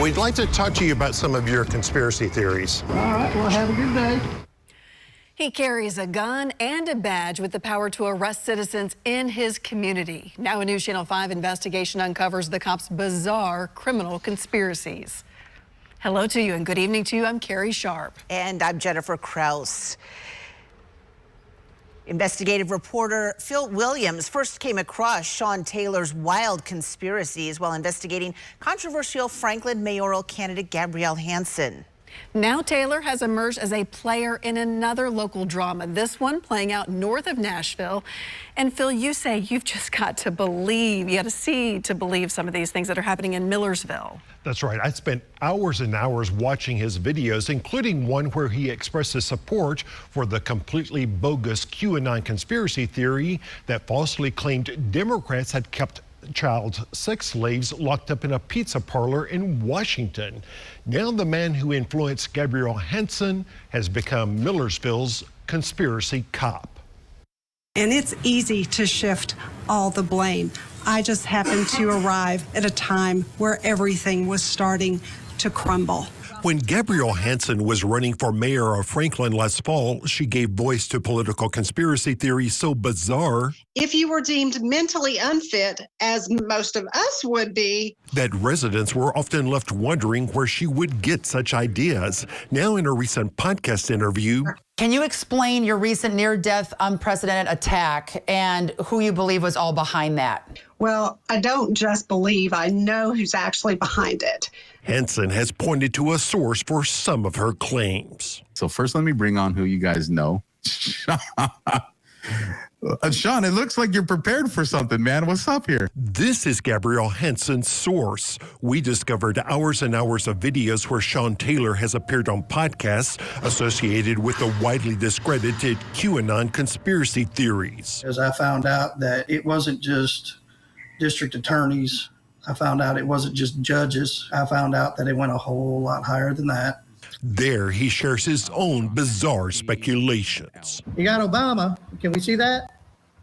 We'd like to talk to you about some of your conspiracy theories. All right, well, have a good day. He carries a gun and a badge with the power to arrest citizens in his community. Now a News Channel 5 investigation uncovers the cops' bizarre criminal conspiracies. Hello to you and good evening to you. I'm Carrie Sharp. And I'm Jennifer Krause. Investigative reporter Phil Williams first came across Shawn Taylor's wild conspiracies while investigating controversial Franklin mayoral candidate Gabrielle Hanson. Now Taylor has emerged as a player in another local drama, this one playing out north of Nashville. And Phil, you say you've just got to believe, you got to see to believe some of these things that are happening in Millersville. That's right. I spent hours and hours watching his videos, including one where he expresses support for the completely bogus QAnon conspiracy theory that falsely claimed Democrats had kept child sex slaves locked up in a pizza parlor in Washington. Now the man who influenced Gabrielle Hanson has become Millersville's conspiracy cop. And it's easy to shift all the blame. I just happened to arrive at a time where everything was starting to crumble. When Gabrielle Hanson was running for mayor of Franklin last fall, she gave voice to political conspiracy theories so bizarre if you were deemed mentally unfit, as most of us would be, that residents were often left wondering where she would get such ideas. Now in a recent podcast interview, can you explain your recent near-death unprecedented attack and who you believe was all behind that? Well, I don't just believe, I know who's actually behind it. Hanson has pointed to a source for some of her claims. So first, let me bring on who you guys know. Shawn, it looks like you're prepared for something, man. What's up here? This is Gabrielle Hanson's source. We discovered hours and hours of videos where Shawn Taylor has appeared on podcasts associated with the widely discredited QAnon conspiracy theories. As I found out that it wasn't just district attorneys, I found out it wasn't just judges. I found out that it went a whole lot higher than that. There, he shares his own bizarre speculations. You got Obama. Can we see that?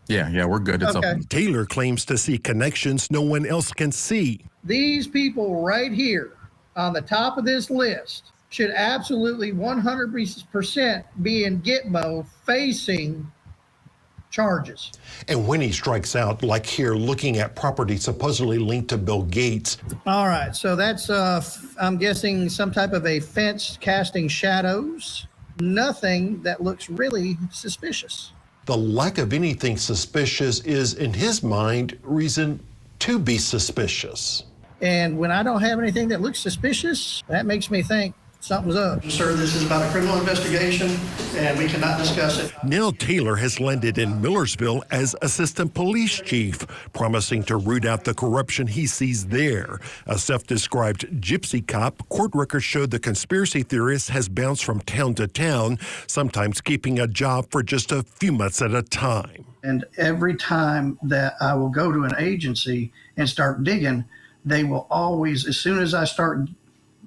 Yeah, we're good. It's okay. up. Taylor claims to see connections no one else can see. These people right here on the top of this list should absolutely 100% be in Gitmo facing charges. And when he strikes out, like here, looking at property supposedly linked to Bill Gates. All right, so that's, I'm guessing, some type of a fence casting shadows. Nothing that looks really suspicious. The lack of anything suspicious is, in his mind, reason to be suspicious. And when I don't have anything that looks suspicious, that makes me think something's up. Sir, this is about a criminal investigation, and we cannot discuss it. Now Taylor has landed in Millersville as assistant police chief, promising to root out the corruption he sees there. A self-described gypsy cop, court records showed the conspiracy theorist has bounced from town to town, sometimes keeping a job for just a few months at a time. And every time that I will go to an agency and start digging, they will always, as soon as I start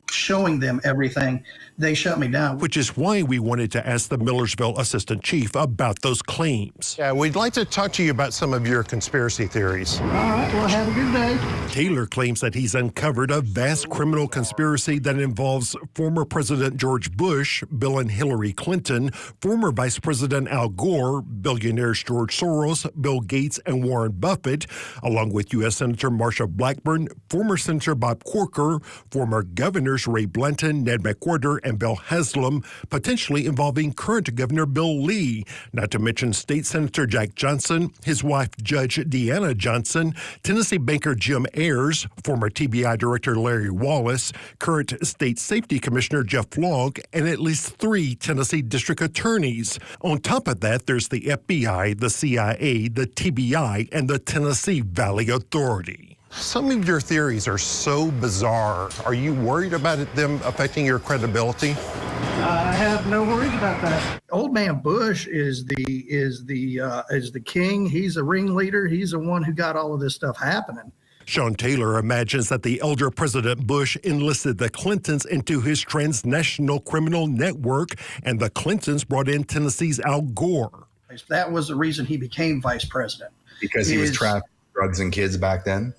showing them everything, they shut me down. Which is why we wanted to ask the Millersville assistant chief about those claims. Yeah, we'd like to talk to you about some of your conspiracy theories. All right, well, have a good day. Taylor claims that he's uncovered a vast criminal conspiracy that involves former President George Bush, Bill and Hillary Clinton, former Vice President Al Gore, billionaires George Soros, Bill Gates, and Warren Buffett, along with U.S. Senator Marsha Blackburn, former Senator Bob Corker, former governors Ray Blanton, Ned McWhorter, and Bill Haslam, potentially involving current Governor Bill Lee, not to mention State Senator Jack Johnson, his wife Judge Deanna Johnson, Tennessee banker Jim Ayers, former TBI Director Larry Wallace, current State Safety Commissioner Jeff Logg, and at least 3 Tennessee district attorneys. On top of that, there's the FBI, the CIA, the TBI, and the Tennessee Valley Authority. Some of your theories are so bizarre. Are you worried about them affecting your credibility? I have no worries about that. Old man Bush is the king. He's a ringleader. He's the one who got all of this stuff happening. Shawn Taylor imagines that the elder President Bush enlisted the Clintons into his transnational criminal network, and the Clintons brought in Tennessee's Al Gore. That was the reason he became vice president. Because he was trafficking drugs and kids back then?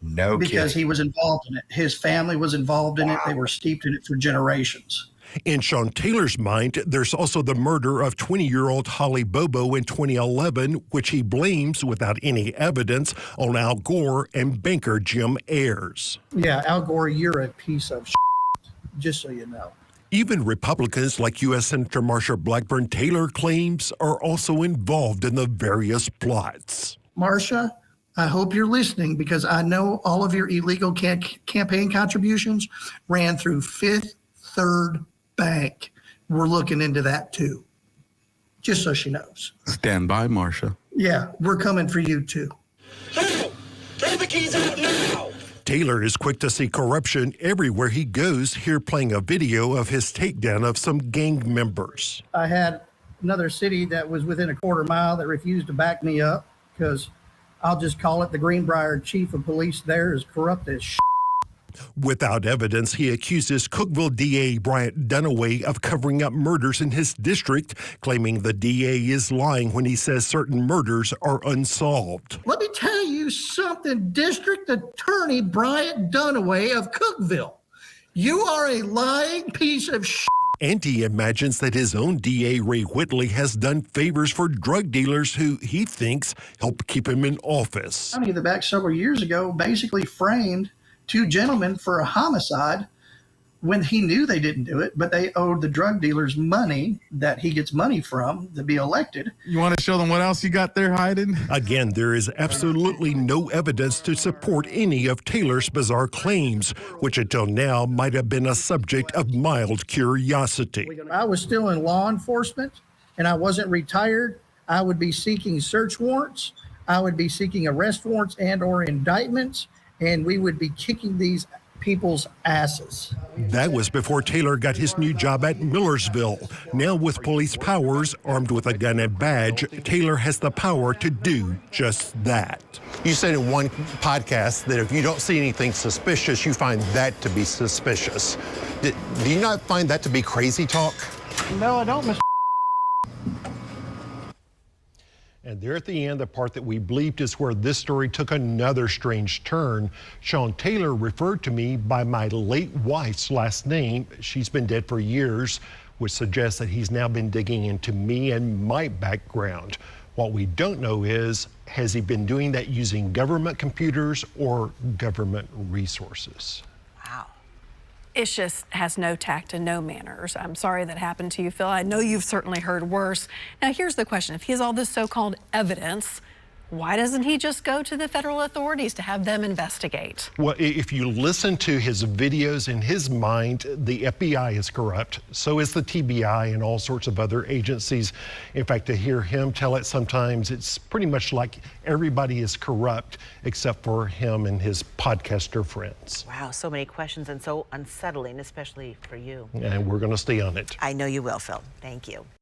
No because kidding. he was involved in it. His family was involved in it. They were steeped in it for generations. In Shawn Taylor's mind, there's also the murder of 20-year-old Holly Bobo in 2011, which he blames, without any evidence, on Al Gore and banker Jim Ayers. Yeah, Al Gore, you're a piece of shit, just so you know. Even Republicans like U.S. Senator Marsha Blackburn Taylor claims are also involved in the various plots. Marsha, I hope you're listening, because I know all of your illegal campaign contributions ran through Fifth Third Bank. We're looking into that too, just so she knows. Stand by, Marsha. Yeah, we're coming for you too. Hey, throw the keys out now! Taylor is quick to see corruption everywhere he goes, here playing a video of his takedown of some gang members. I had another city that was within a quarter mile that refused to back me up, because I'll just call it the Greenbrier chief of police there is corrupt as shit. Without evidence, he accuses Cookeville DA Bryant Dunaway of covering up murders in his district, claiming the DA is lying when he says certain murders are unsolved. Let me tell you something, District Attorney Bryant Dunaway of Cookeville. You are a lying piece of shit. And he imagines that his own DA, Ray Whitley, has done favors for drug dealers who he thinks helped keep him in office. County, the back several years ago, basically framed two gentlemen for a homicide when he knew they didn't do it, but they owed the drug dealers money that he gets money from to be elected. You want to show them what else you got there hiding? Again, there is absolutely no evidence to support any of Taylor's bizarre claims, which until now might have been a subject of mild curiosity. I was still in law enforcement and I wasn't retired. I would be seeking search warrants. I would be seeking arrest warrants and or indictments, and we would be kicking these people's asses. That was before Taylor got his new job at Millersville. Now, with police powers, armed with a gun and badge, Taylor has the power to do just that. You said in one podcast that if you don't see anything suspicious, you find that to be suspicious. Do you not find that to be crazy talk? No, I don't, Mr. And there at the end, the part that we bleeped is where this story took another strange turn. Shawn Taylor referred to me by my late wife's last name. She's been dead for years, which suggests that he's now been digging into me and my background. What we don't know is, has he been doing that using government computers or government resources? Wow. It just has no tact and no manners. I'm sorry that happened to you, Phil. I know you've certainly heard worse. Now, here's the question. If he has all this so-called evidence, why doesn't he just go to the federal authorities to have them investigate? Well, if you listen to his videos, in his mind, the FBI is corrupt. So is the TBI and all sorts of other agencies. In fact, to hear him tell it sometimes, it's pretty much like everybody is corrupt except for him and his podcaster friends. Wow, so many questions and so unsettling, especially for you. And we're going to stay on it. I know you will, Phil. Thank you.